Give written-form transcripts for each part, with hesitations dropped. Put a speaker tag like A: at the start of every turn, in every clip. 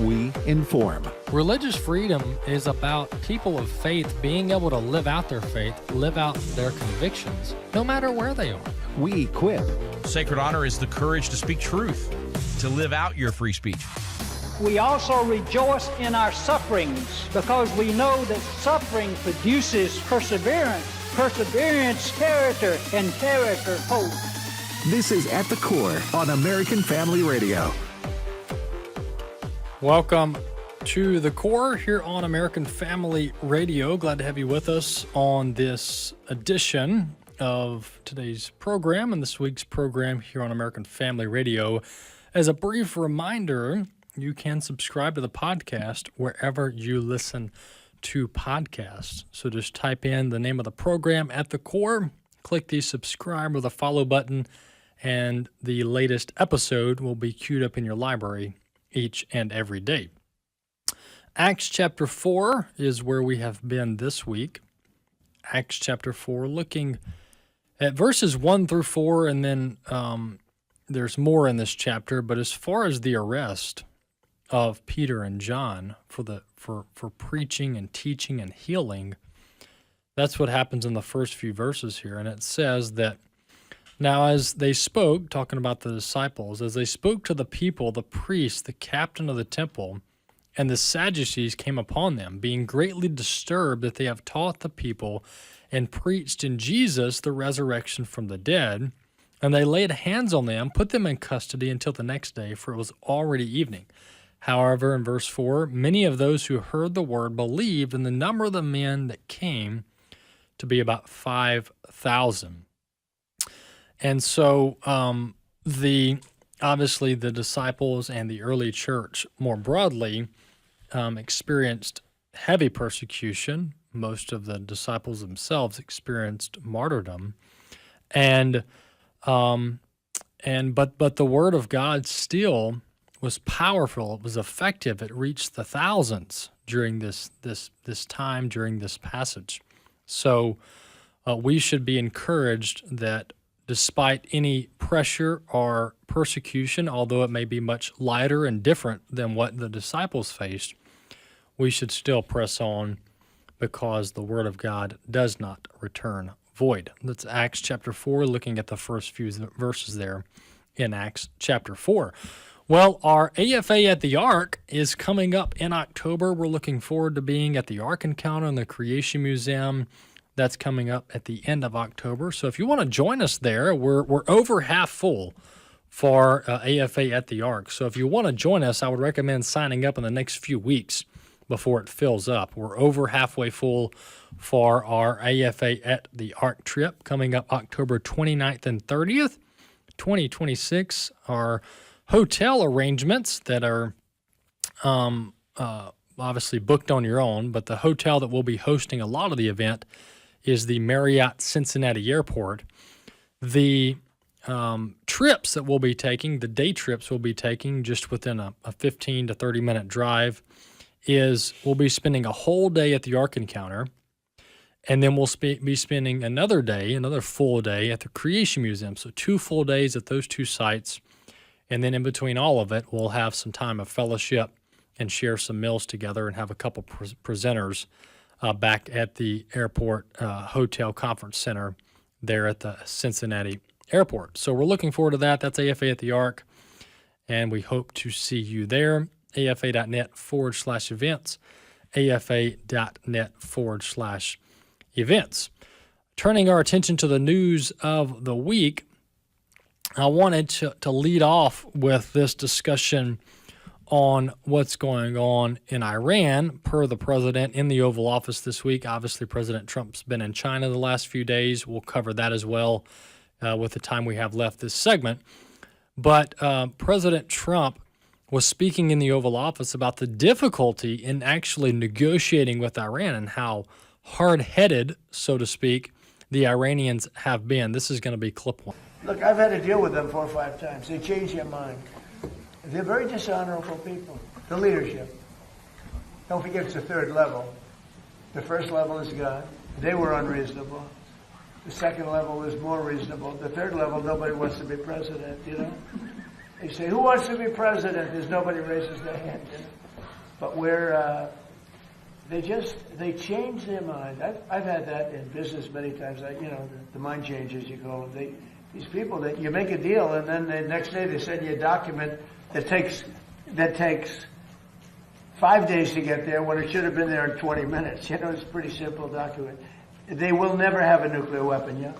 A: we inform.
B: Religious freedom is about people of faith being able to live out their faith, live out their convictions, no matter where they are.
A: We equip.
C: Sacred honor is the courage to speak truth, to live out your free speech.
D: We also rejoice in our sufferings because we know that suffering produces perseverance, perseverance, character, and character, hope.
A: This is At the Core on American Family Radio.
B: Welcome to The Core here on American Family Radio. Glad to have you with us on this edition of today's program and this week's program here on American Family Radio. As a brief reminder, you can subscribe to the podcast wherever you listen to podcasts. So just type in the name of the program, At the Core, click the subscribe or the follow button, and the latest episode will be queued up in your library each and every day. Acts chapter 4 is where we have been this week. Acts chapter 4, looking at verses 1 through 4, and then there's more in this chapter, but as far as the arrest of Peter and John for preaching and teaching and healing, that's what happens in the first few verses here. And it says that, now as they spoke, talking about the disciples, as they spoke to the people, the priests, the captain of the temple, and the Sadducees came upon them, being greatly disturbed that they have taught the people and preached in Jesus the resurrection from the dead. And they laid hands on them, put them in custody until the next day, for it was already evening. However, in verse 4, many of those who heard the word believed, and the number of the men that came to be about 5,000. And so obviously the disciples and the early church more broadly experienced heavy persecution. Most of the disciples themselves experienced martyrdom, but the word of God still was powerful. It was effective. It reached the thousands during this time, during this passage. So we should be encouraged that despite any pressure or persecution, although it may be much lighter and different than what the disciples faced, we should still press on because the Word of God does not return void. That's Acts chapter 4, looking at the first few verses there in Acts chapter 4. Well, our AFA at the Ark is coming up in October. We're looking forward to being at the Ark Encounter in the Creation Museum. That's coming up at the end of October. So if you want to join us there, we're over half full for AFA at the Ark. So if you want to join us, I would recommend signing up in the next few weeks before it fills up. We're over halfway full for our AFA at the Ark trip coming up October 29th and 30th, 2026. Our hotel arrangements that are obviously booked on your own, but the hotel that will be hosting a lot of the event is the Marriott Cincinnati Airport. The trips that we'll be taking, the day trips we'll be taking just within a 15 to 30 minute drive, is we'll be spending a whole day at the Ark Encounter, and then we'll be spending another full day at the Creation Museum. So 2 full days at those 2 sites, and then in between all of it, we'll have some time of fellowship and share some meals together and have a couple presenters back at the airport hotel conference center there at the Cincinnati airport. So we're looking forward to that. That's AFA at the Ark, and we hope to see you there. afa.net/events, afa.net/events. Turning our attention to the news of the week, I wanted to lead off with this discussion on what's going on in Iran per the president in the Oval Office this week. Obviously, President Trump's been in China the last few days. We'll cover that as well with the time we have left this segment. But President Trump was speaking in the Oval Office about the difficulty in actually negotiating with Iran and how hard-headed, so to speak, the Iranians have been. This is going to be clip 1.
E: Look, I've had to deal with them 4 or 5 times. They change their mind. They're very dishonorable people. The leadership. Don't forget it's the 3rd level. The 1st level is God. They were unreasonable. The 2nd level is more reasonable. The 3rd level, nobody wants to be president, you know? They say, who wants to be president? There's nobody raises their hand. You know? but where they change their mind. I've had that in business many times. The mind changers, you call them. These people that you make a deal, and then the next day they send you a document that takes 5 days to get there when it should have been there in 20 minutes. It's a pretty simple document. They will never have a nuclear weapon, yeah?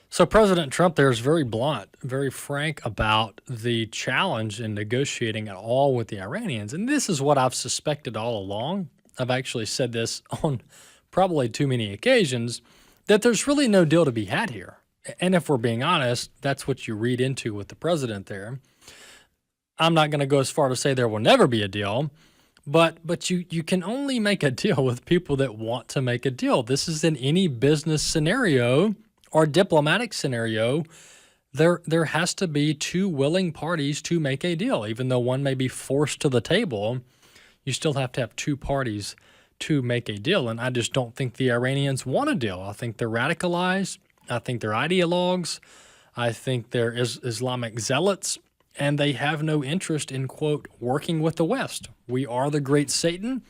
B: So President Trump there is very blunt, very frank about the challenge in negotiating at all with the Iranians. And this is what I've suspected all along. I've actually said this on probably too many occasions, that there's really no deal to be had here. And if we're being honest, that's what you read into with the president there. I'm not going to go as far to say there will never be a deal, but you can only make a deal with people that want to make a deal. This is in any business scenario or diplomatic scenario. There has to be two willing parties to make a deal. Even though one may be forced to the table, you still have to have two parties to make a deal. And I just don't think the Iranians want a deal. I think they're radicalized. I think they're ideologues. I think they're Islamic zealots. And they have no interest in, quote, working with the West. We are the great Satan.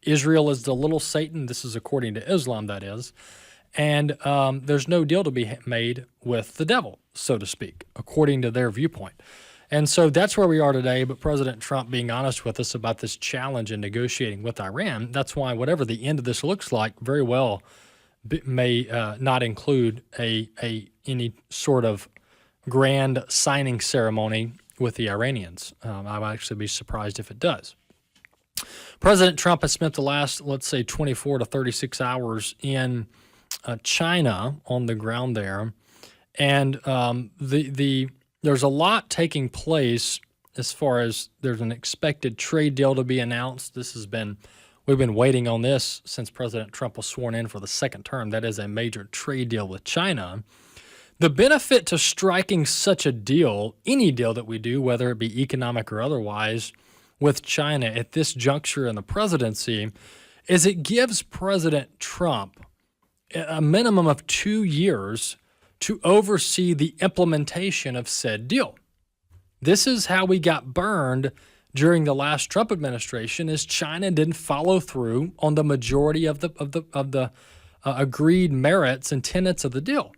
B: Israel is the little Satan. This is according to Islam, that is. And there's no deal to be made with the devil, so to speak, according to their viewpoint. And so that's where we are today. But President Trump being honest with us about this challenge in negotiating with Iran, that's why whatever the end of this looks like very well may not include any sort of grand signing ceremony with the Iranians. I would actually be surprised if it does. President Trump has spent the last, let's say, 24 to 36 hours in China on the ground there. And there's a lot taking place as far as there's an expected trade deal to be announced. We've been waiting on this since President Trump was sworn in for the second term. That is a major trade deal with China. The benefit to striking such a deal, any deal that we do, whether it be economic or otherwise, with China at this juncture in the presidency, is it gives President Trump a minimum of 2 years to oversee the implementation of said deal. This is how we got burned during the last Trump administration, is China didn't follow through on the majority of the agreed merits and tenets of the deal.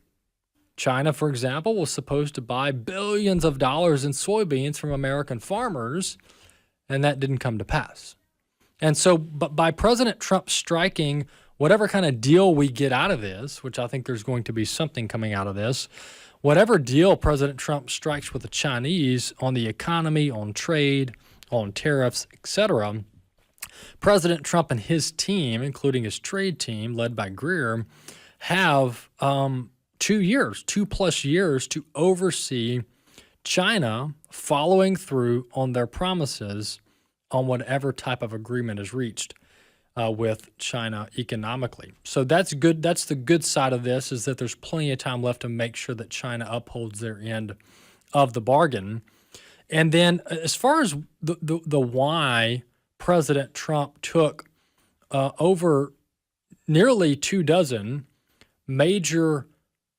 B: China, for example, was supposed to buy billions of dollars in soybeans from American farmers, and that didn't come to pass. And so, but by President Trump striking whatever kind of deal we get out of this, which I think there's going to be something coming out of this, whatever deal President Trump strikes with the Chinese on the economy, on trade, on tariffs, etc., President Trump and his team, including his trade team led by Greer, have 2+ years to oversee China following through on their promises on whatever type of agreement is reached with China economically. So that's good. That's the good side of this, is that there's plenty of time left to make sure that China upholds their end of the bargain. And then as far as the why President Trump took over nearly 24 major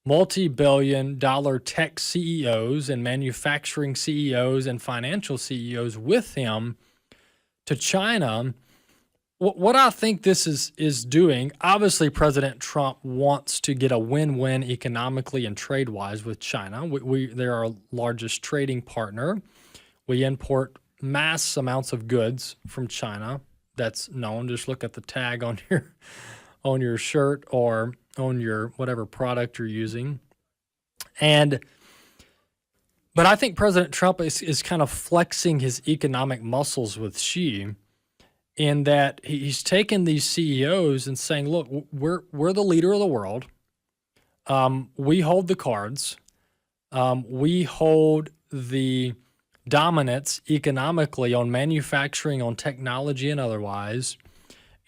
B: multi-billion-dollar tech CEOs and manufacturing CEOs and financial CEOs with him to China, what I think this is doing, obviously President Trump wants to get a win-win economically and trade-wise with China. They're our largest trading partner. We import mass amounts of goods from China. That's known. Just look at the tag on your shirt or on your whatever product you're using. But I think President Trump is kind of flexing his economic muscles with Xi, in that he's taken these CEOs and saying, look, we're the leader of the world. We hold the cards. We hold the dominance economically on manufacturing, on technology, and otherwise.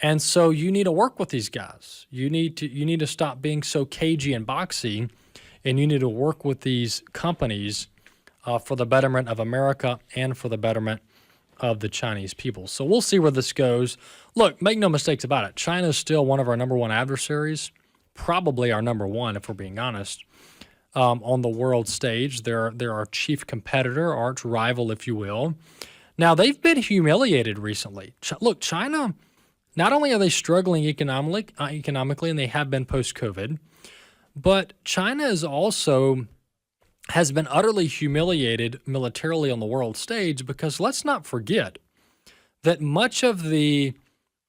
B: And so you need to work with these guys. You need to stop being so cagey and boxy, and you need to work with these companies for the betterment of America and for the betterment of the Chinese people. So we'll see where this goes. Look, make no mistakes about it. China is still one of our number one adversaries, probably our number one, if we're being honest, on the world stage. They're our chief competitor, arch rival, if you will. Now, they've been humiliated recently. Look, China, not only are they struggling economically, and they have been post-COVID, but China is also has been utterly humiliated militarily on the world stage, because let's not forget that much of the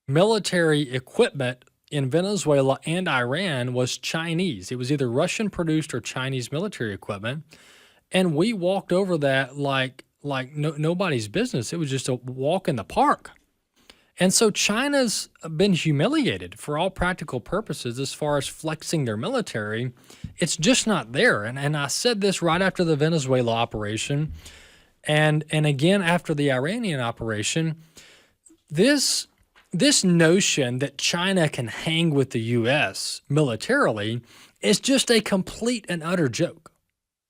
B: military equipment in Venezuela and Iran was Chinese. It was either Russian produced or Chinese military equipment. And we walked over that like nobody's business. It was just a walk in the park. And so China's been humiliated for all practical purposes as far as flexing their military. It's just not there. And I said this right after the Venezuela operation and again after the Iranian operation. This notion that China can hang with the U.S. militarily is just a complete and utter joke.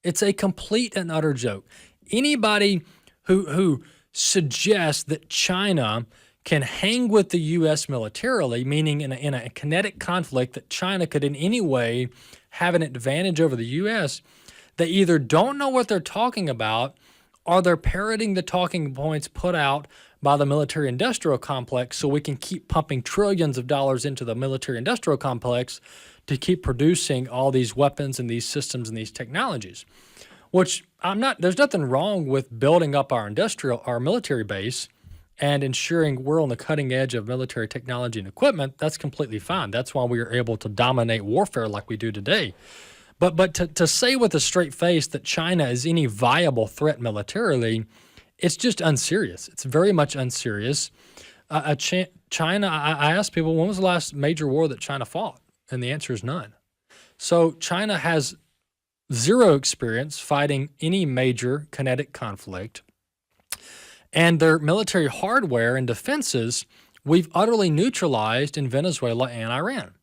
B: It's a complete and utter joke. Anybody who suggests that China can hang with the U.S. militarily, meaning in a kinetic conflict that China could in any way have an advantage over the U.S., they either don't know what they're talking about or they're parroting the talking points put out by the military-industrial complex so we can keep pumping trillions of dollars into the military-industrial complex to keep producing all these weapons and these systems and these technologies. Which there's nothing wrong with building up our military base and ensuring we're on the cutting edge of military technology and equipment. That's completely fine. That's why we are able to dominate warfare like we do today. But to say with a straight face that China is any viable threat militarily, it's just unserious. It's very much unserious. China, I asked people, when was the last major war that China fought? And the answer is none. So China has zero experience fighting any major kinetic conflict. And their military hardware and defenses, we've utterly neutralized in Venezuela and Iran.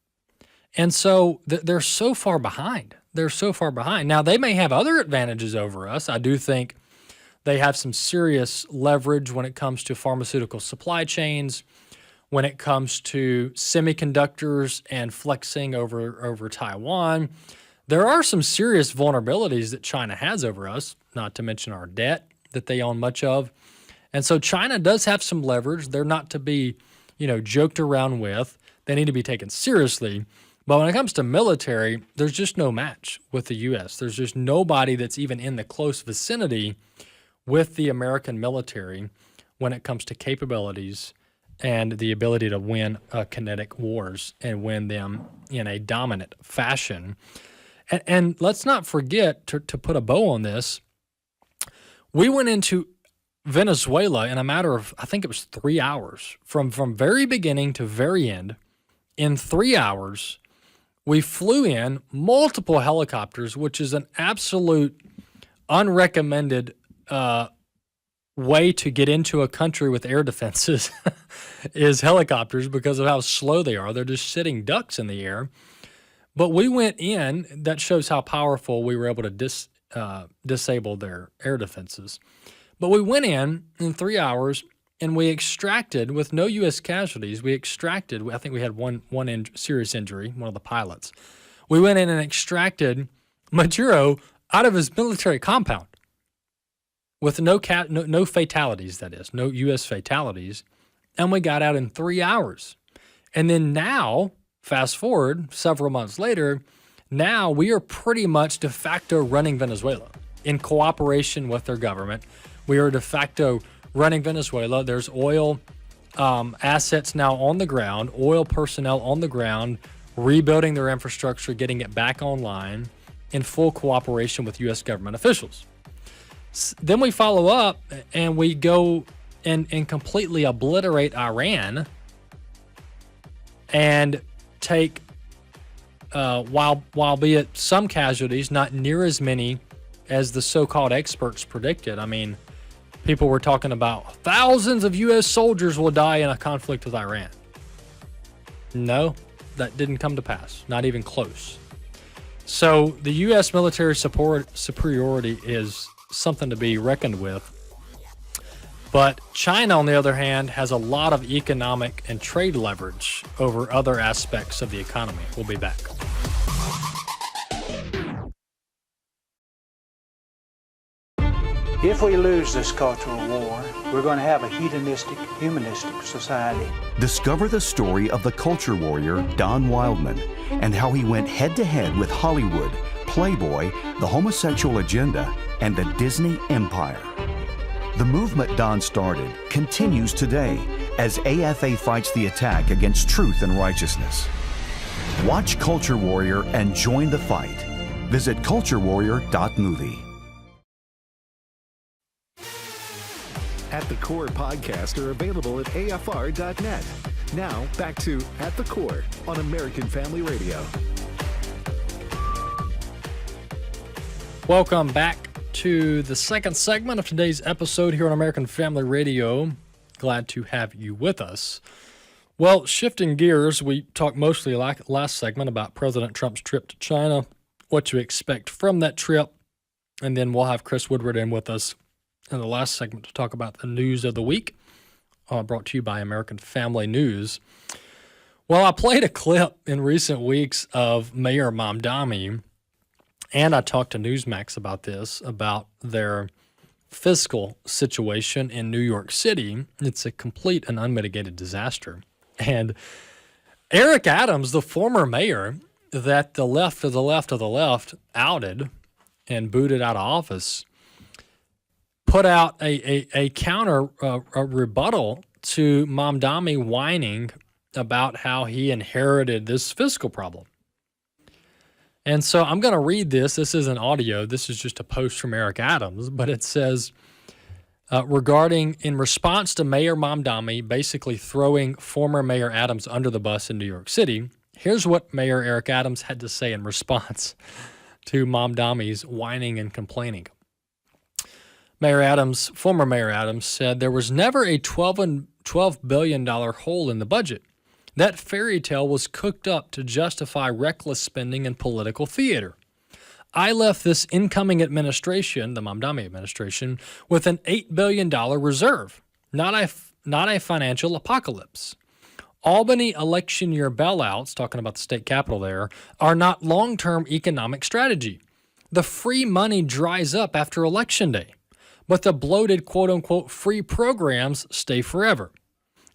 B: And so they're so far behind. They're so far behind. Now, they may have other advantages over us. I do think they have some serious leverage when it comes to pharmaceutical supply chains, when it comes to semiconductors and flexing over Taiwan. There are some serious vulnerabilities that China has over us, not to mention our debt that they own much of. And so China does have some leverage. They're not to be, joked around with. They need to be taken seriously. But when it comes to military, there's just no match with the U.S. There's just nobody that's even in the close vicinity with the American military when it comes to capabilities and the ability to win kinetic wars and win them in a dominant fashion. And let's not forget, to put a bow on this, we went into Venezuela in a matter of, I think it was 3 hours. From very beginning to very end, in 3 hours, we flew in multiple helicopters, which is an absolute unrecommended way to get into a country with air defenses is helicopters because of how slow they are. They're just sitting ducks in the air. But we went in. That shows how powerful we were able to disable their air defenses. But we went in 3 hours, and we extracted, with no U.S. casualties, I think we had one serious injury, one of the pilots. We went in and extracted Maduro out of his military compound with no fatalities, that is, no U.S. fatalities, and we got out in 3 hours. And then now, fast forward several months later, now we are pretty much de facto running Venezuela in cooperation with their government. We are de facto running Venezuela. There's oil assets now on the ground, oil personnel on the ground, rebuilding their infrastructure, getting it back online in full cooperation with U.S. government officials. Then we follow up and we go and completely obliterate Iran and take, while be it some casualties, not near as many as the so-called experts predicted. I mean, people were talking about thousands of U.S. soldiers will die in a conflict with Iran. No, that didn't come to pass, not even close. So the U.S. military superiority is something to be reckoned with. But China, on the other hand, has a lot of economic and trade leverage over other aspects of the economy. We'll be back.
D: If we lose this cultural war, we're going to have a hedonistic, humanistic society.
F: Discover the story of the culture warrior Don Wildmon and how he went head-to-head with Hollywood, Playboy, the homosexual agenda, and the Disney empire. The movement Don started continues today as AFA fights the attack against truth and righteousness. Watch Culture Warrior and join the fight. Visit culturewarrior.movie.
A: At the Core podcasts are available at afr.net. Now, back to At the Core on American Family Radio.
B: Welcome back to the second segment of today's episode here on American Family Radio. Glad to have you with us. Well, shifting gears, we talked mostly like last segment about President Trump's trip to China, what to expect from that trip, and then we'll have Chris Woodward in with us in the last segment to talk about the news of the week, brought to you by American Family News. Well, I played a clip in recent weeks of Mayor Mamdani, and I talked to Newsmax about this, about their fiscal situation in New York City. It's a complete and unmitigated disaster. And Eric Adams, the former mayor that the left of the left of the left outed and booted out of office, put out a counter rebuttal to Mamdani whining about how he inherited this fiscal problem. And so I'm going to read this. This isn't audio. This is just a post from Eric Adams, but it says, in response to Mayor Mamdani basically throwing former Mayor Adams under the bus in New York City, here's what Mayor Eric Adams had to say in response to Mamdani's whining and complaining. Former Mayor Adams said there was never a $12 billion hole in the budget. That fairy tale was cooked up to justify reckless spending and political theater. I left this incoming administration, the Mamdani administration, with an $8 billion reserve, not a financial apocalypse. Albany election year bailouts, talking about the state capitol there, are not long-term economic strategy. The free money dries up after Election Day, but the bloated quote-unquote free programs stay forever.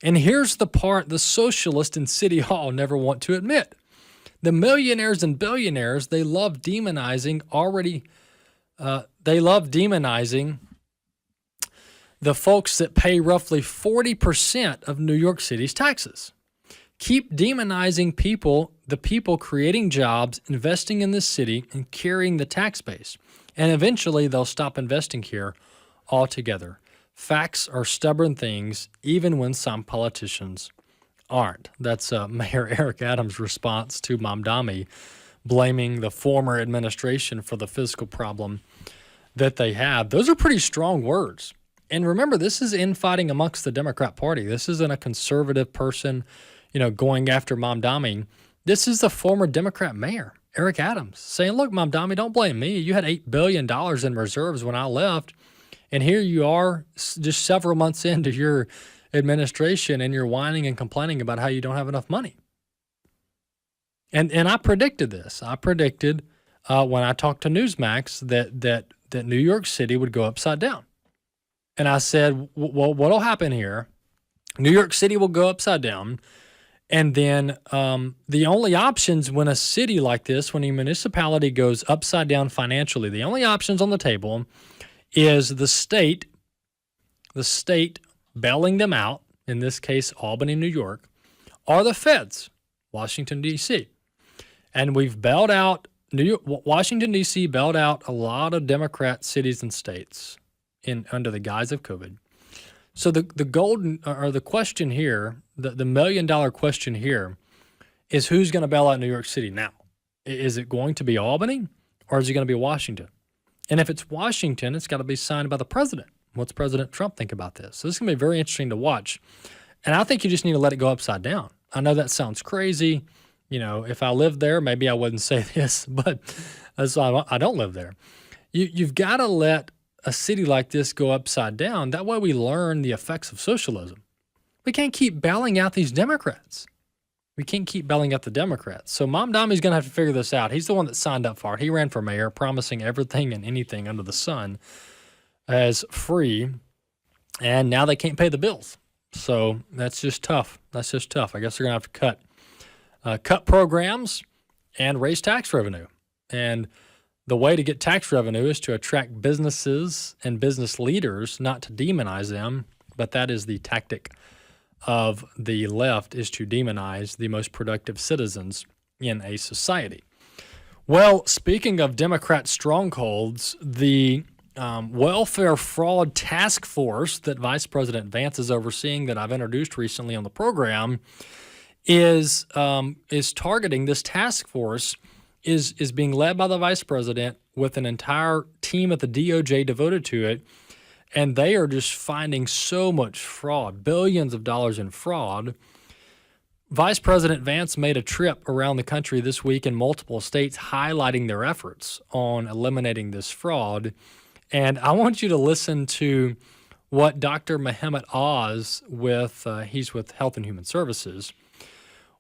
B: And here's the part the socialists in City Hall never want to admit. The millionaires and billionaires, they love demonizing the folks that pay roughly 40% of New York City's taxes. Keep demonizing the people creating jobs, investing in this city, and carrying the tax base. And eventually they'll stop investing here altogether. Facts are stubborn things, even when some politicians aren't. That's Mayor Eric Adams' response to Mamdani, blaming the former administration for the fiscal problem that they have. Those are pretty strong words. And remember, this is infighting amongst the Democrat Party. This isn't a conservative person, going after Mamdani. This is the former Democrat mayor, Eric Adams, saying, look, Mamdani, don't blame me. You had $8 billion in reserves when I left. And here you are just several months into your administration and you're whining and complaining about how you don't have enough money. And I predicted this. I predicted when I talked to Newsmax that New York City would go upside down. And I said, well, what'll happen here? New York City will go upside down. And then the only options when a city like this, when a municipality goes upside down financially, the only options on the table is the state bailing them out, in this case, Albany, New York, or the feds, Washington, D.C. And we've bailed out Washington, D.C. bailed out a lot of Democrat cities and states under the guise of COVID. So the question here, the $1 million question here is who's going to bail out New York City now? Is it going to be Albany or is it going to be Washington? And if it's Washington, it's got to be signed by the president. What's President Trump think about this? So this is going to be very interesting to watch. And I think you just need to let it go upside down. I know that sounds crazy. If I lived there, maybe I wouldn't say this, but I don't live there. You've got to let a city like this go upside down. That way we learn the effects of socialism. We can't keep bailing out these Democrats. We can't keep bailing out the Democrats. So Mamdani's going to have to figure this out. He's the one that signed up for it. He ran for mayor, promising everything and anything under the sun. as free, and now they can't pay the bills. So that's just tough. I guess they're going to have to cut programs and raise tax revenue. And the way to get tax revenue is to attract businesses and business leaders, not to demonize them, but that is the tactic of the left, is to demonize the most productive citizens in a society. Well, speaking of Democrat strongholds, the welfare fraud task force that Vice President Vance is overseeing, that I've introduced recently on the program, is targeting. This task force is being led by the vice president with an entire team at the DOJ devoted to it, and they are just finding so much fraud, billions of dollars in fraud. Vice President Vance made a trip around the country this week in multiple states highlighting their efforts on eliminating this fraud. And I want you to listen to what Dr. Mohammed Oz he's with Health and Human Services.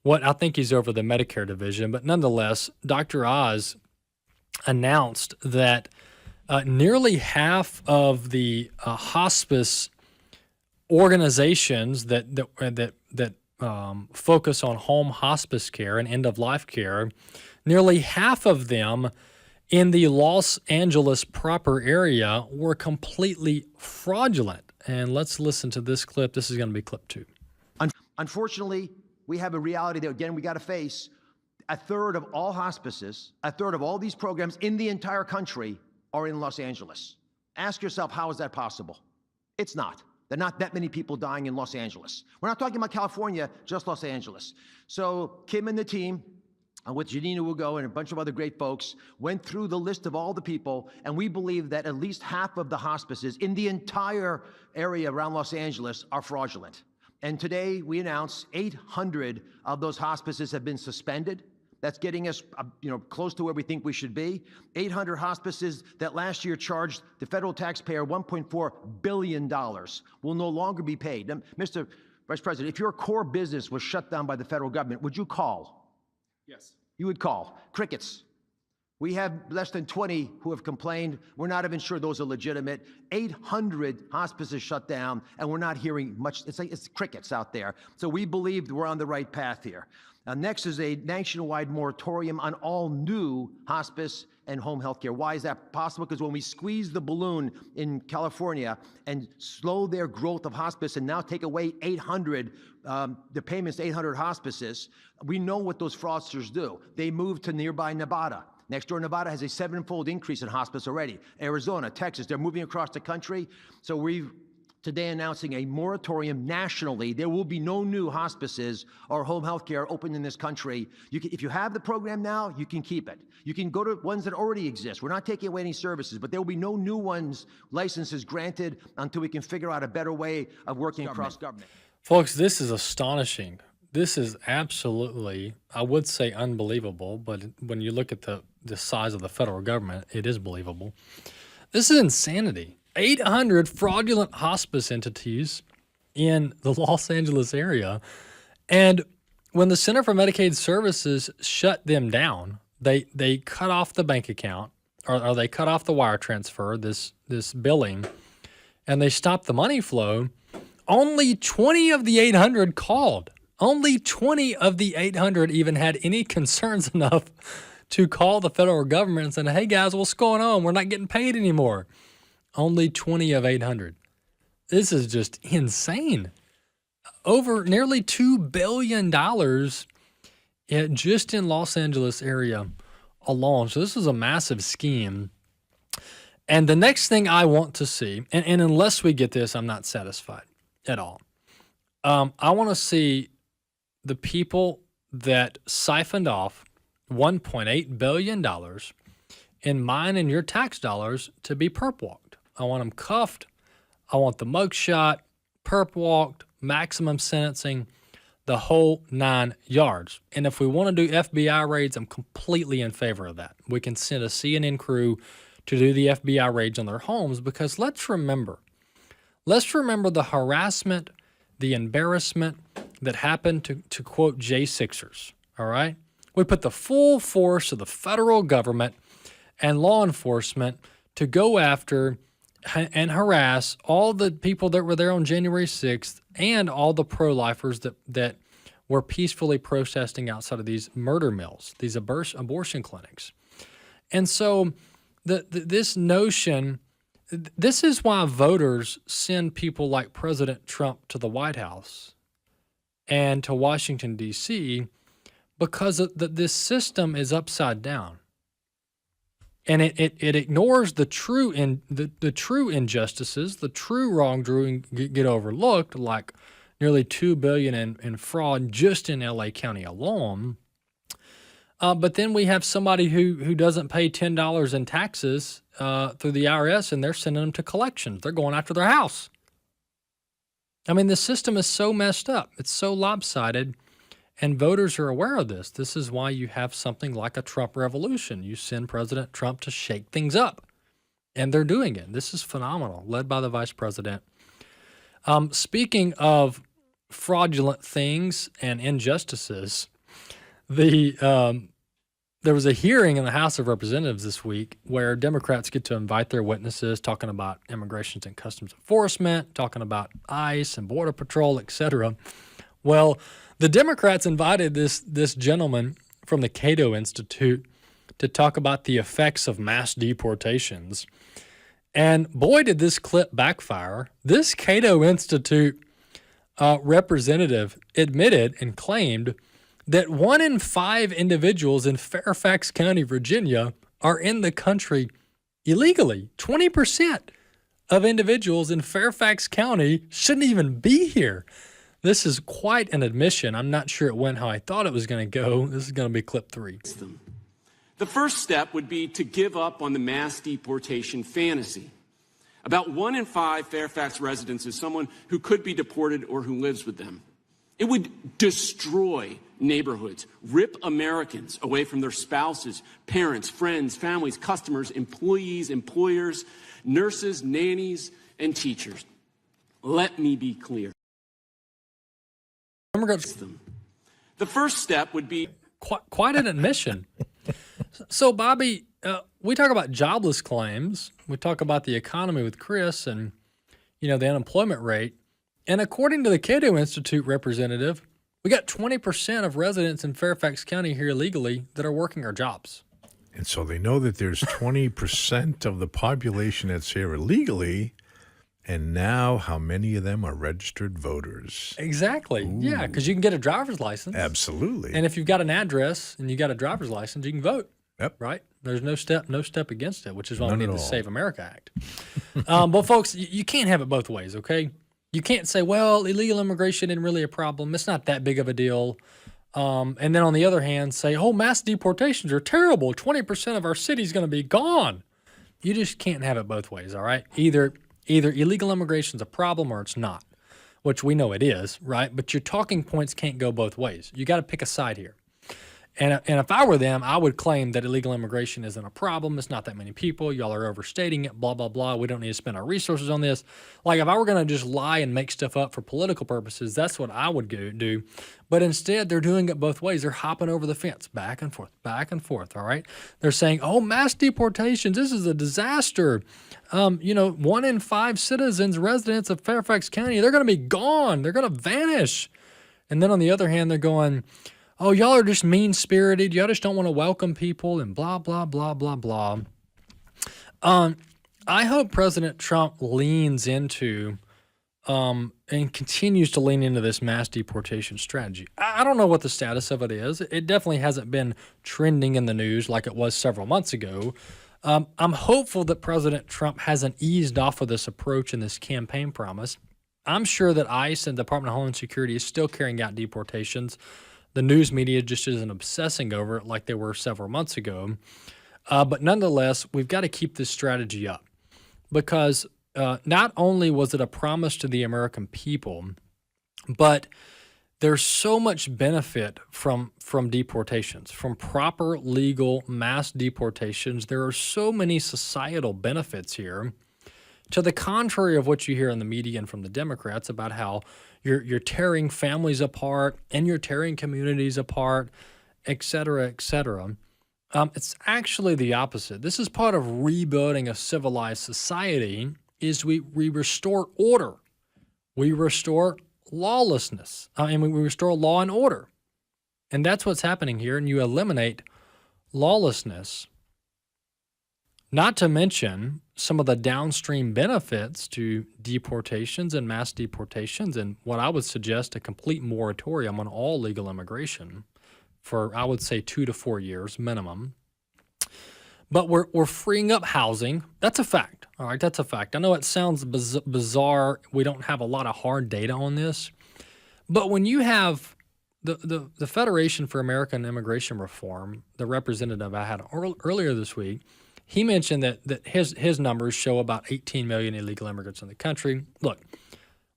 B: I think he's over the Medicare division, but nonetheless, Dr. Oz announced that nearly half of the hospice organizations that focus on home hospice care and end-of-life care, nearly half of them in the Los Angeles proper area were completely fraudulent. And let's listen to this clip. This is going to be clip 2.
G: Unfortunately, we have a reality that, again, we got to face. A third of all hospices, a third of all these programs in the entire country are in Los Angeles. Ask yourself, how is that possible? It's not. There are not that many people dying in Los Angeles. We're not talking about California, just Los Angeles. So Kim and the team, with Janina Ugo and a bunch of other great folks, went through the list of all the people, and we believe that at least half of the hospices in the entire area around Los Angeles are fraudulent. And today we announced 800 of those hospices have been suspended. That's getting us, close to where we think we should be. 800 hospices that last year charged the federal taxpayer $1.4 billion will no longer be paid. Now, Mr. Vice President, if your core business was shut down by the federal government, would you call?
H: Yes.
G: You would call. Crickets. We have less than 20 who have complained. We're not even sure those are legitimate. 800 hospices shut down, and we're not hearing much. It's crickets out there. So we believe we're on the right path here. Next is a nationwide moratorium on all new hospice and home health care. Why is that possible? Because when we squeeze the balloon in California and slow their growth of hospice and now take away 800, the payments to 800 hospices, we know what those fraudsters do. They move to nearby Nevada. Next door, Nevada has a 7-fold increase in hospice already. Arizona, Texas, they're moving across the country. So we've today announcing a moratorium nationally. There will be no new hospices or home health care open in this country. If you have the program now, you can keep it. You can go to ones that already exist. We're not taking away any services, but there will be no new licenses granted until we can figure out a better way of working across government.
B: Folks, this is astonishing. This is absolutely, I would say unbelievable, but when you look at the size of the federal government, it is believable. This is insanity. 800 fraudulent hospice entities in the Los Angeles area. And when the Center for Medicaid Services shut them down, they cut off the bank account, or they cut off the wire transfer, this billing, and they stopped the money flow. Only 20 of the 800 called. Only 20 of the 800 even had any concerns enough to call the federal government and say, hey guys, what's going on? We're not getting paid anymore. Only 20 of 800. This is just insane. Over nearly $2 billion just in Los Angeles area alone. So this is a massive scheme. And the next thing I want to see, and unless we get this, I'm not satisfied at all. I want to see the people that siphoned off $1.8 billion in mine and your tax dollars to be perp walked. I want them cuffed. I want the mugshot, perp walked, maximum sentencing, the whole 9 yards. And if we want to do FBI raids, I'm completely in favor of that. We can send a CNN crew to do the FBI raids on their homes, because let's remember the harassment, the embarrassment that happened to quote J6ers, all right? We put the full force of the federal government and law enforcement to go after and harass all the people that were there on January 6th and all the pro-lifers that were peacefully protesting outside of these murder mills, these abortion clinics. And so this notion, this is why voters send people like President Trump to the White House and to Washington, D.C., because this system is upside down. And it ignores the true injustices, the true wrongdoing get overlooked, like nearly $2 billion in fraud just in LA County alone. But then we have somebody who doesn't pay $10 in taxes through the IRS, and they're sending them to collections. They're going after their house. I mean, the system is so messed up. It's so lopsided, and voters are aware of this. This is why you have something like a Trump revolution. You send President Trump to shake things up, and they're doing it. This is phenomenal, led by the vice president. Speaking of fraudulent things and injustices, there was a hearing in the House of Representatives this week where Democrats get to invite their witnesses, talking about Immigration and Customs Enforcement, talking about ICE and Border Patrol, etc. Well, the Democrats invited this gentleman from the Cato Institute to talk about the effects of mass deportations. And boy, did this clip backfire. This Cato Institute representative admitted and claimed that 1 in 5 individuals in Fairfax County, Virginia, are in the country illegally. 20% of individuals in Fairfax County shouldn't even be here. This is quite an admission. I'm not sure it went how I thought it was going to go. This is going to be clip 3.
H: The first step would be to give up on the mass deportation fantasy. About 1 in 5 Fairfax residents is someone who could be deported or who lives with them. It would destroy neighborhoods, rip Americans away from their spouses, parents, friends, families, customers, employees, employers, nurses, nannies, and teachers. Let me be clear. The first step would be
B: quite an admission. So, Bobby, we talk about jobless claims. We talk about the economy with Chris and, the unemployment rate. And according to the Cato Institute representative, we got 20% of residents in Fairfax County here illegally that are working our jobs.
I: And so they know that there's 20% of the population that's here illegally, and now how many of them are registered voters?
B: Exactly.
I: Ooh.
B: Yeah, because you can get a driver's license.
I: Absolutely.
B: And if you've got an address and you got a driver's license, you can vote.
I: Yep.
B: Right? There's no step against it, which is why we need the Save America Act. But folks, you can't have it both ways, okay? You can't say, well, illegal immigration isn't really a problem. It's not that big of a deal. And then on the other hand, say, oh, mass deportations are terrible. 20% of our city's going to be gone. You just can't have it both ways, all right? Either illegal immigration is a problem or it's not, which we know it is, right? But your talking points can't go both ways. You got to pick a side here. And if I were them, I would claim that illegal immigration isn't a problem. It's not that many people. Y'all are overstating it, blah, blah, blah. We don't need to spend our resources on this. Like, if I were going to just lie and make stuff up for political purposes, that's what I would do. But instead, they're doing it both ways. They're hopping over the fence, back and forth, all right? They're saying, oh, mass deportations, this is a disaster. 1 in 5 citizens, residents of Fairfax County, they're going to be gone. They're going to vanish. And then on the other hand, they're going, oh, y'all are just mean-spirited. Y'all just don't want to welcome people and blah, blah, blah, blah, blah. I hope President Trump leans into and continues to lean into this mass deportation strategy. I don't know what the status of it is. It definitely hasn't been trending in the news like it was several months ago. I'm hopeful that President Trump hasn't eased off of this approach and this campaign promise. I'm sure that ICE and the Department of Homeland Security is still carrying out deportations. The news media just isn't obsessing over it like they were several months ago. But nonetheless, we've got to keep this strategy up because not only was it a promise to the American people, but there's so much benefit from deportations, from proper legal mass deportations. There are so many societal benefits here, to the contrary of what you hear in the media and from the Democrats about how you're tearing families apart and you're tearing communities apart, et cetera, et cetera. It's actually the opposite. This is part of rebuilding a civilized society is we restore order. We restore lawlessness. We restore law and order. And that's what's happening here. And you eliminate lawlessness. Not to mention some of the downstream benefits to deportations and mass deportations, and what I would suggest a complete moratorium on all legal immigration for, I would say, 2 to 4 years minimum. But we're freeing up housing. That's a fact. All right, that's a fact. I know it sounds bizarre. We don't have a lot of hard data on this. But when you have the Federation for American Immigration Reform, the representative I had earlier this week, he mentioned that his numbers show about 18 million illegal immigrants in the country. Look,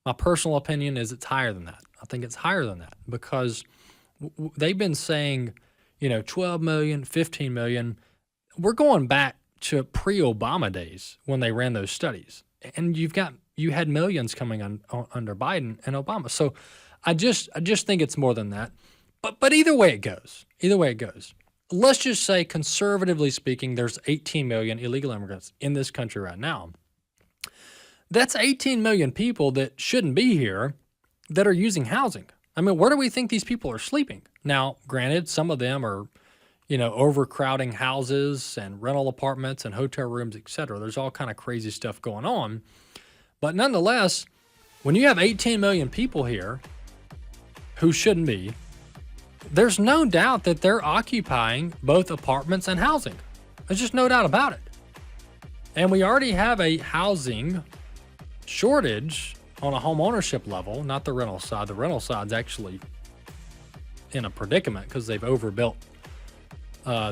B: my personal opinion is it's higher than that. I think it's higher than that because they've been saying, 12 million, 15 million. We're going back to pre-Obama days when they ran those studies. And you had millions coming under Biden and Obama. So I just think it's more than that. But either way it goes. Let's just say, conservatively speaking, there's 18 million illegal immigrants in this country right now. That's 18 million people that shouldn't be here that are using housing. I mean, where do we think these people are sleeping? Now, granted, some of them are, overcrowding houses and rental apartments and hotel rooms, et cetera. There's all kind of crazy stuff going on. But nonetheless, when you have 18 million people here who shouldn't be, there's no doubt that they're occupying both apartments and housing. There's just no doubt about it. And we already have a housing shortage on a home ownership level, not the rental side. The rental side's actually in a predicament because they've overbuilt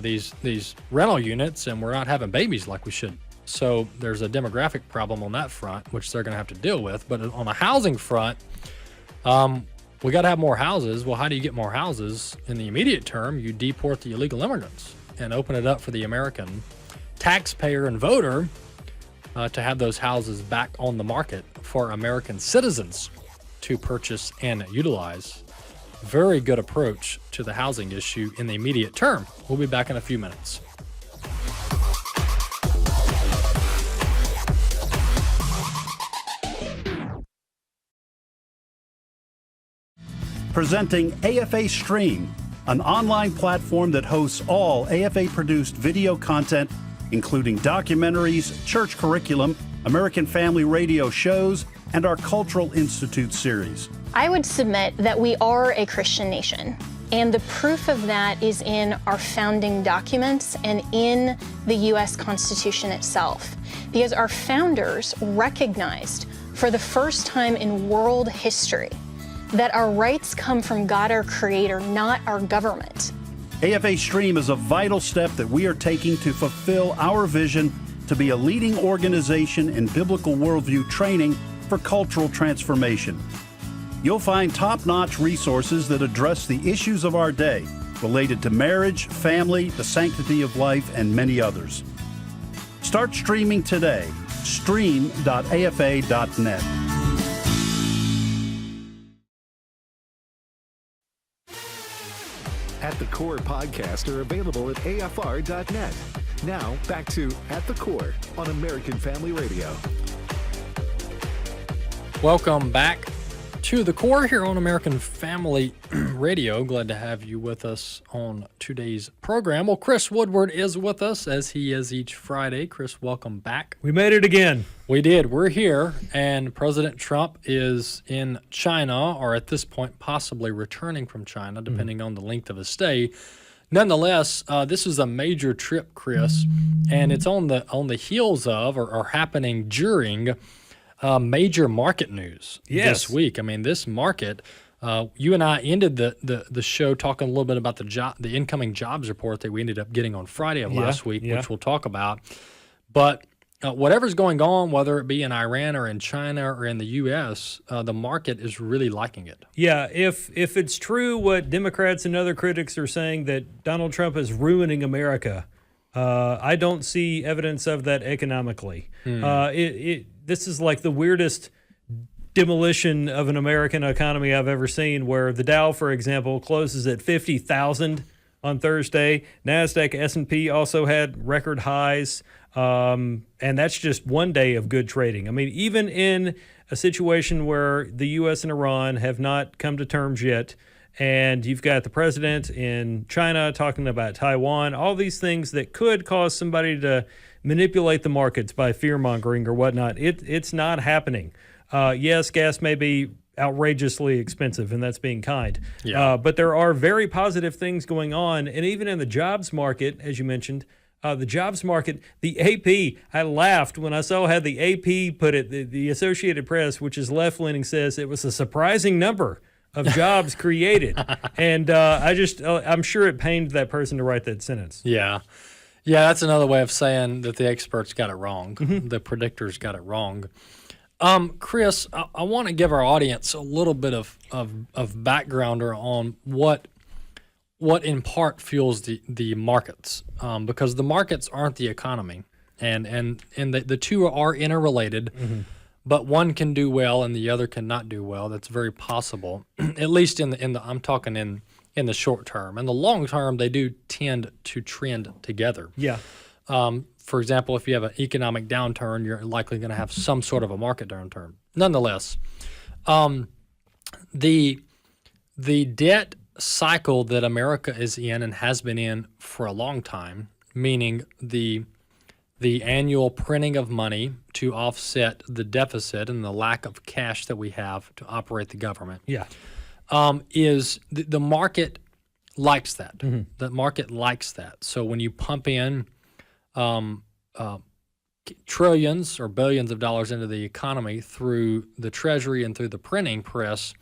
B: these rental units, and we're not having babies like we should. So there's a demographic problem on that front, which they're going to have to deal with. But on the housing front, we got to have more houses. Well, how do you get more houses? In the immediate term, you deport the illegal immigrants and open it up for the American taxpayer and voter to have those houses back on the market for American citizens to purchase and utilize. Very good approach to the housing issue in the immediate term. We'll be back in a few minutes.
J: Presenting AFA Stream, an online platform that hosts all AFA-produced video content, including documentaries, church curriculum, American Family Radio shows, and our Cultural Institute series.
K: I would submit that we are a Christian nation, and the proof of that is in our founding documents and in the U.S. Constitution itself, because our founders recognized for the first time in world history that our rights come from God, our Creator, not our government.
J: AFA Stream is a vital step that we are taking to fulfill our vision to be a leading organization in biblical worldview training for cultural transformation. You'll find top-notch resources that address the issues of our day related to marriage, family, the sanctity of life, and many others. Start streaming today. Stream.afa.net.
A: At the Core podcasts are available at afr.net. Now, back to At the Core on American Family Radio.
B: Welcome back to the Core here on American Family Radio. Glad to have you with us on today's program. Well, Chris Woodward is with us, as he is each Friday. Chris, welcome back.
L: We made it again.
B: We did. We're here, and President Trump is in China, or at this point, possibly returning from China, depending on the length of his stay. Nonetheless, this is a major trip, Chris, and it's on the heels of, or happening during, major market news this week. I mean, this market, you and I ended the show talking a little bit about the incoming jobs report that we ended up getting on Friday of last week, which we'll talk about. But whatever's going on, whether it be in Iran or in China or in the U.S., the market is really liking it.
L: Yeah, if it's true what Democrats and other critics are saying, that Donald Trump is ruining America, I don't see evidence of that economically. This is like the weirdest demolition of an American economy I've ever seen, where the Dow, for example, closes at 50,000 on Thursday. NASDAQ, S&P also had record highs, and that's just one day of good trading. I mean, even in a situation where the U.S. and Iran have not come to terms yet, and you've got the president in China talking about Taiwan, all these things that could cause somebody to manipulate the markets by fear-mongering or whatnot, it's not happening. Yes, gas may be outrageously expensive, and that's being kind.
B: Yeah.
L: But there are very positive things going on, and even in the jobs market, as you mentioned, the jobs market, the AP, I laughed when I saw how the AP put it. The Associated Press, which is left-leaning, says it was a surprising number of jobs created. And I'm sure it pained that person to write that sentence.
B: Yeah. Yeah, that's another way of saying that the experts got it wrong. The predictors got it wrong. Chris, I want to give our audience a little bit of backgrounder on what in part fuels the markets, because the markets aren't the economy, and the two are interrelated, but one can do well and the other cannot do well. That's very possible, at least in the I'm talking in the short term. In the long term, they do tend to trend together.
L: Yeah.
B: For example, if you have an economic downturn, you're likely going to have some sort of a market downturn. Nonetheless, the debt cycle that America is in and has been in for a long time, meaning the annual printing of money to offset the deficit and the lack of cash that we have to operate the government.
L: Yeah.
B: Is the market likes that. The market likes that. So when you pump in trillions or billions of dollars into the economy through the Treasury and through the printing press,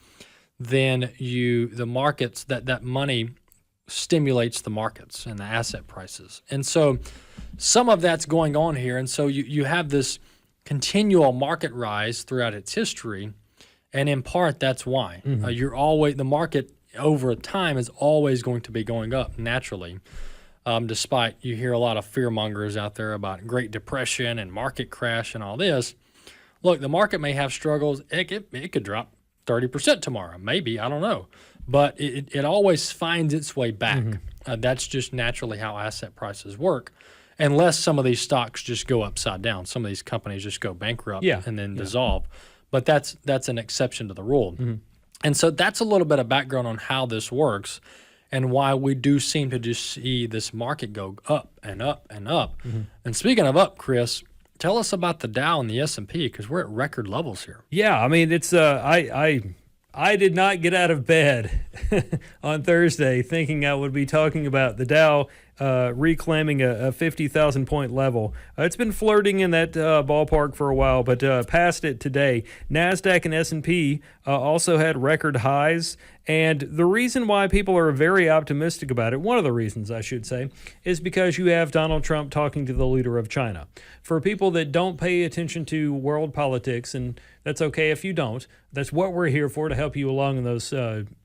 B: then the markets, that money stimulates the markets and the asset prices. And so some of that's going on here. And so you have this continual market rise throughout its history. And in part, that's why. The market over time is always going to be going up naturally. Despite you hear a lot of fear mongers out there about Great Depression and market crash and all this. Look, the market may have struggles. It could drop 30% tomorrow, maybe, I don't know. But it always finds its way back. That's just naturally how asset prices work, unless some of these stocks just go upside down. Some of these companies just go bankrupt and then dissolve. But that's an exception to the rule. And so that's a little bit of background on how this works and why we do seem to just see this market go up and up and up. And speaking of up, Chris, tell us about the Dow and the S&P, because we're at record levels here.
L: Yeah, I mean, it's I did not get out of bed on Thursday thinking I would be talking about the Dow reclaiming a 50,000 point level. It's been flirting in that ballpark for a while, but passed it today. NASDAQ and S&P also had record highs. And the reason why people are very optimistic about it, one of the reasons I should say, is because you have Donald Trump talking to the leader of China. For people that don't pay attention to world politics, and that's okay if you don't, that's what we're here for, to help you along in those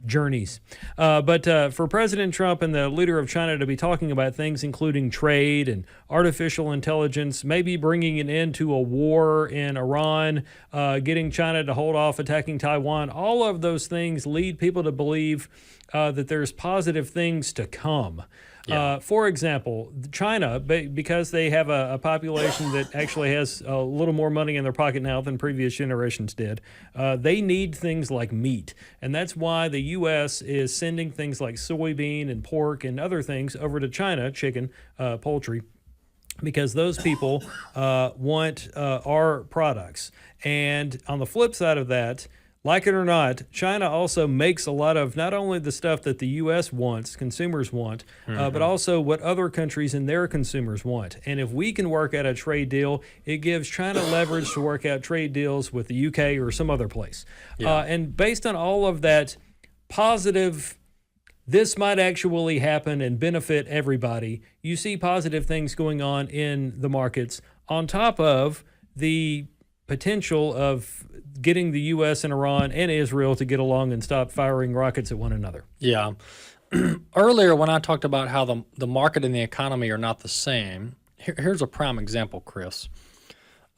L: journeys. But for President Trump and the leader of China to be talking about things including trade and artificial intelligence, maybe bringing an end to a war in Iran, getting China to hold off attacking Taiwan, all of those things lead people to believe that there's positive things to come. Yeah. For example, China, because they have a population that actually has a little more money in their pocket now than previous generations did, they need things like meat. And that's why the U.S. is sending things like soybean and pork and other things over to China, chicken, poultry, because those people want our products. And on the flip side of that, like it or not, China also makes a lot of not only the stuff that the U.S. wants, consumers want, but also what other countries and their consumers want. And if we can work out a trade deal, it gives China leverage to work out trade deals with the U.K. or some other place. Yeah. And based on all of that positive, this might actually happen and benefit everybody, you see positive things going on in the markets on top of the potential of getting the U.S. and Iran and Israel to get along and stop firing rockets at one another.
B: Yeah. Earlier, when I talked about how the market and the economy are not the same, here's a prime example, Chris.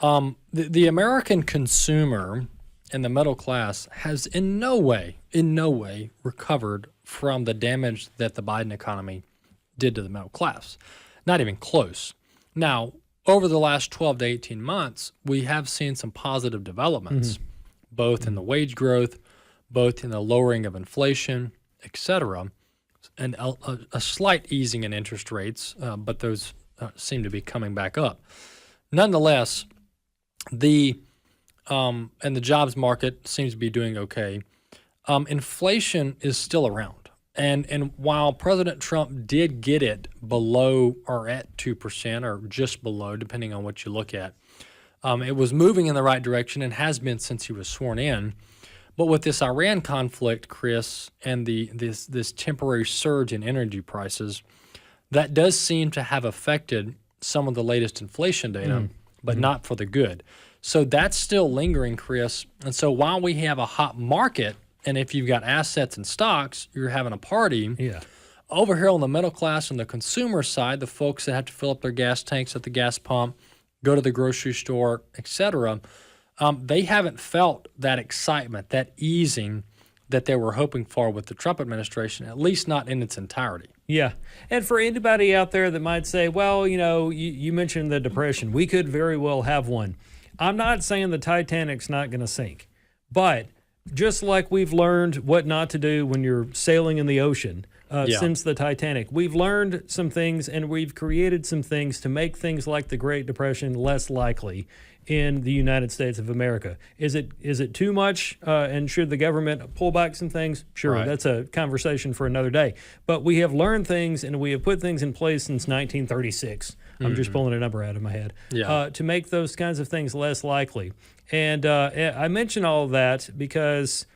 B: The American consumer and the middle class has in no way recovered from the damage that the Biden economy did to the middle class. Not even close. Now, over the last 12 to 18 months, we have seen some positive developments, both in the wage growth, both in the lowering of inflation, et cetera, and a slight easing in interest rates, but those seem to be coming back up. Nonetheless, and the jobs market seems to be doing okay. Inflation is still around. And while President Trump did get it below or at 2% or just below, depending on what you look at, it was moving in the right direction and has been since he was sworn in. But with this Iran conflict, Chris, and this temporary surge in energy prices, that does seem to have affected some of the latest inflation data, but not for the good. So that's still lingering, Chris. And so while we have a hot market, and if you've got assets and stocks, you're having a party.
L: Yeah.
B: Over here on the middle class and the consumer side, the folks that have to fill up their gas tanks at the gas pump, go to the grocery store, et cetera, they haven't felt that excitement, that easing that they were hoping for with the Trump administration, at least not in its entirety.
L: Yeah. And for anybody out there that might say, well, you mentioned the Depression. We could very well have one. I'm not saying the Titanic's not going to sink, but just like we've learned what not to do when you're sailing in the ocean since the Titanic, we've learned some things and we've created some things to make things like the Great Depression less likely in the United States of America. Is it too much? And should the government pull back some things? Sure, right. That's a conversation for another day. But we have learned things and we have put things in place since 1936. I'm just pulling a number out of my head. To make those kinds of things less likely. And I mention all of that because,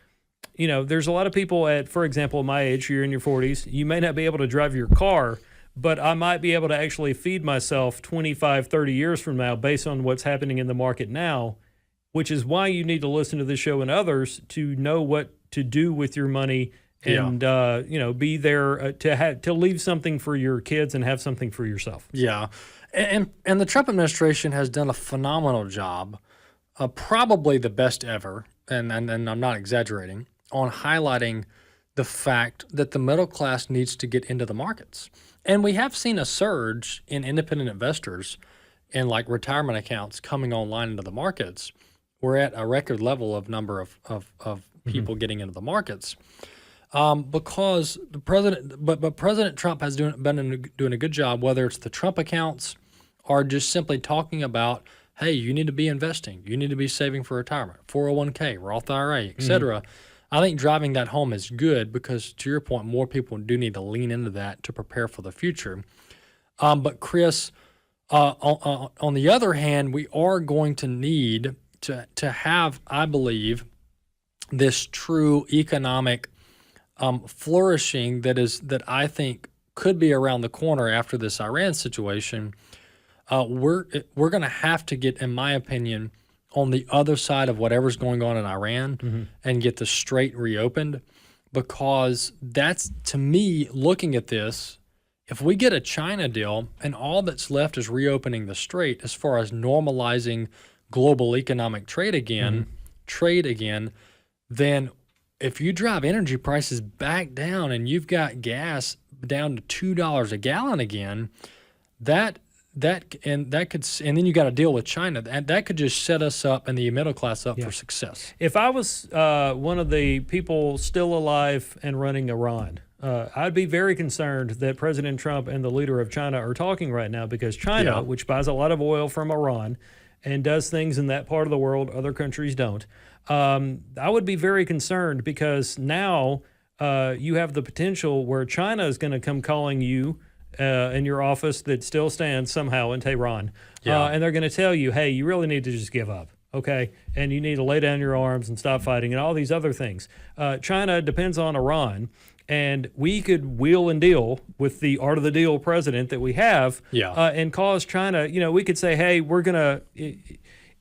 L: there's a lot of people for example, my age, you're in your 40s, you may not be able to drive your car, but I might be able to actually feed myself 25, 30 years from now based on what's happening in the market now, which is why you need to listen to this show and others to know what to do with your money and, be there to leave something for your kids and have something for yourself.
B: Yeah. And the Trump administration has done a phenomenal job, probably the best ever, and I'm not exaggerating, on highlighting the fact that the middle class needs to get into the markets. And we have seen a surge in independent investors and like retirement accounts coming online into the markets. We're at a record level of number of people getting into the markets because the president, but President Trump has been doing a good job, whether it's the Trump accounts or just simply talking about, hey, you need to be investing, you need to be saving for retirement, 401k, Roth IRA, et cetera. I think driving that home is good because, to your point, more people do need to lean into that to prepare for the future. But, Chris, on the other hand, we are going to need to have, I believe, this true economic flourishing that I think could be around the corner after this Iran situation. We're going to have to get, in my opinion, on the other side of whatever's going on in Iran and get the strait reopened, because that's, to me, looking at this, if we get a China deal and all that's left is reopening the strait as far as normalizing global economic trade again, then if you drive energy prices back down and you've got gas down to $2 a gallon again, and then you got to deal with China. That could just set us up and the middle class up for success.
L: If I was one of the people still alive and running Iran, I'd be very concerned that President Trump and the leader of China are talking right now, because China, which buys a lot of oil from Iran and does things in that part of the world other countries don't, I would be very concerned, because now you have the potential where China is going to come calling you in your office that still stands somehow in Tehran. And they're going to tell you, hey, you really need to just give up, okay? And you need to lay down your arms and stop fighting and all these other things. China depends on Iran, and we could wheel and deal with the art of the deal president that we have and cause China, we could say, hey, we're going to,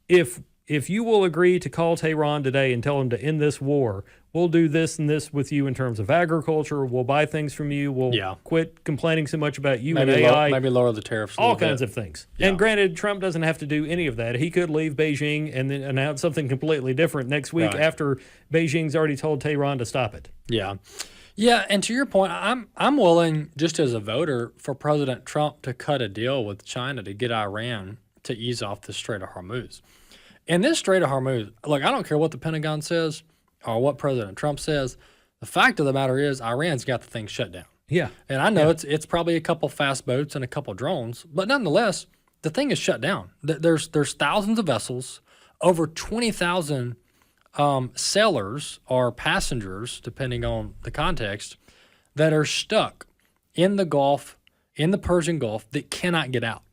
L: if you will agree to call Tehran today and tell them to end this war, we'll do this and this with you in terms of agriculture. We'll buy things from you. We'll quit complaining so much about you and AI.
B: Maybe lower the tariffs a
L: all
B: little
L: kinds
B: bit.
L: of things. And granted, Trump doesn't have to do any of that. He could leave Beijing and then announce something completely different next week after Beijing's already told Tehran to stop it.
B: Yeah, and to your point, I'm willing, just as a voter, for President Trump to cut a deal with China to get Iran to ease off the Strait of Hormuz. And this Strait of Hormuz, look, I don't care what the Pentagon says or what President Trump says. The fact of the matter is, Iran's got the thing shut down.
L: Yeah.
B: And I know it's probably a couple fast boats and a couple drones, but nonetheless, the thing is shut down. There's thousands of vessels, over 20,000 sailors or passengers, depending on the context, that are stuck in the Gulf, in the Persian Gulf, that cannot get out.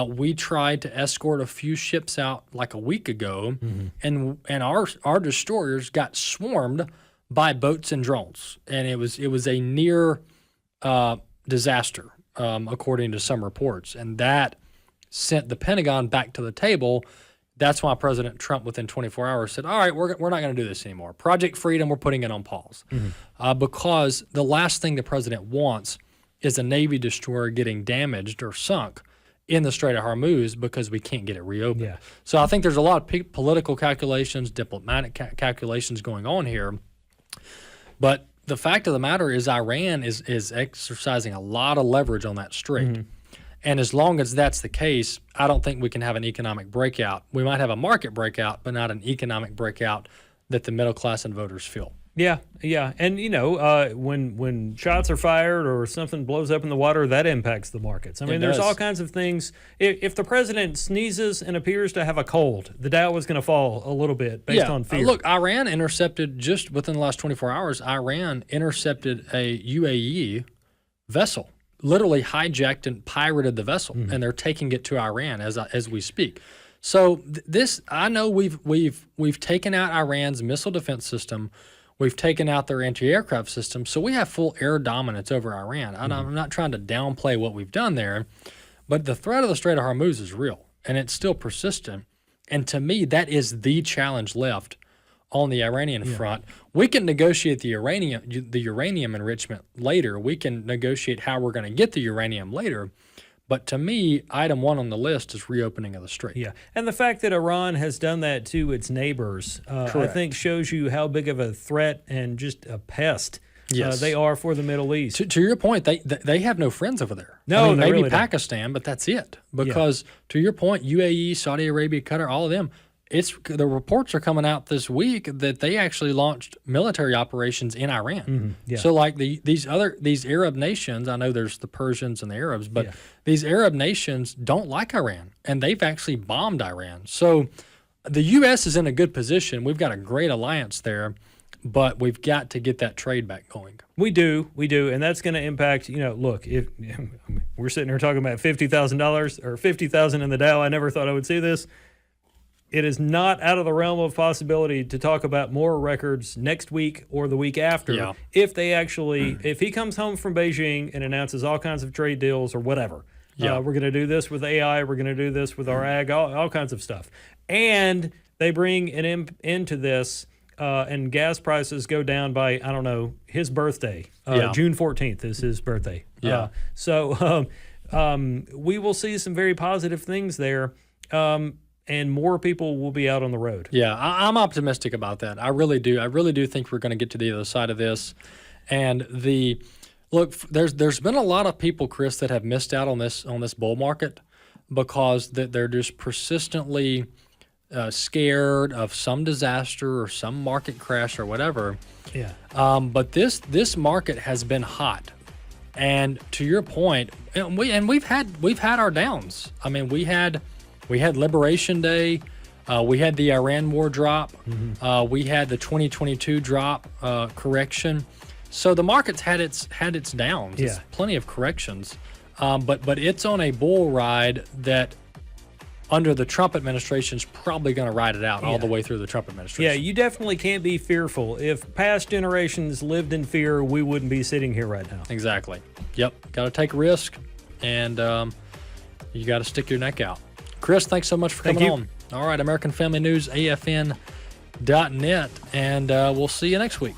B: We tried to escort a few ships out like a week ago, and our destroyers got swarmed by boats and drones, and it was a near disaster, according to some reports, and that sent the Pentagon back to the table. That's why President Trump, within 24 hours, said, all right, we're not going to do this anymore. Project Freedom, we're putting it on pause. Because the last thing the president wants is a Navy destroyer getting damaged or sunk in the Strait of Hormuz because we can't get it reopened.
L: Yeah.
B: So I think there's a lot of political calculations, diplomatic calculations going on here. But the fact of the matter is Iran is exercising a lot of leverage on that strait. And as long as that's the case, I don't think we can have an economic breakout. We might have a market breakout, but not an economic breakout that the middle class and voters feel.
L: Yeah. And, when shots are fired or something blows up in the water, that impacts the markets. I mean, there's all kinds of things. If the president sneezes and appears to have a cold, the Dow is going to fall a little bit based on fear.
B: Look, Iran intercepted, just within the last 24 hours, Iran intercepted a UAE vessel, literally hijacked and pirated the vessel, and they're taking it to Iran as we speak. So this, I know we've taken out Iran's missile defense system. We've taken out their anti-aircraft system, so we have full air dominance over Iran. I'm not trying to downplay what we've done there, but the threat of the Strait of Hormuz is real, and it's still persistent. And to me, that is the challenge left on the Iranian front. We can negotiate the uranium enrichment later. We can negotiate how we're going to get the uranium later. But to me, item one on the list is reopening of the strait.
L: Yeah, and the fact that Iran has done that to its neighbors, I think shows you how big of a threat and just a pest they are for the Middle East.
B: To your point, they have no friends over there.
L: No,
B: maybe
L: really
B: Pakistan, but that's it. Because to your point, UAE, Saudi Arabia, Qatar, all of them, the reports are coming out this week that they actually launched military operations in Iran. So like these Arab nations, I know there's the Persians and the Arabs, but these Arab nations don't like Iran, and they've actually bombed Iran. So the U.S. is in a good position. We've got a great alliance there, but we've got to get that trade back going.
L: We do, and that's going to impact. Look, if we're sitting here talking about $50,000 or $50,000 in the Dow, I never thought I would see this. It is not out of the realm of possibility to talk about more records next week or the week after if he comes home from Beijing and announces all kinds of trade deals or whatever. We're going to do this with AI. We're going to do this with our ag, all kinds of stuff. And they bring an end to this and gas prices go down by, I don't know, his birthday. June 14th is his birthday. So we will see some very positive things there. And more people will be out on the road.
B: Yeah, I'm optimistic about that. I really do. I really do think we're going to get to the other side of this. And there's been a lot of people, Chris, that have missed out on this bull market because they're just persistently scared of some disaster or some market crash or whatever.
L: Yeah.
B: But this market has been hot. And to your point, we've had our downs. I mean, we had Liberation Day. We had the Iran war drop. We had the 2022 drop correction. So the market's had its downs. It's plenty of corrections. But it's on a bull ride that under the Trump administration is probably going to ride it out all the way through the Trump administration.
L: Yeah, you definitely can't be fearful. If past generations lived in fear, we wouldn't be sitting here right now.
B: Exactly. Yep. Got to take a risk, and you got to stick your neck out. Chris, thanks so much for coming on. All right, American Family News, AFN.net, and we'll see you next week.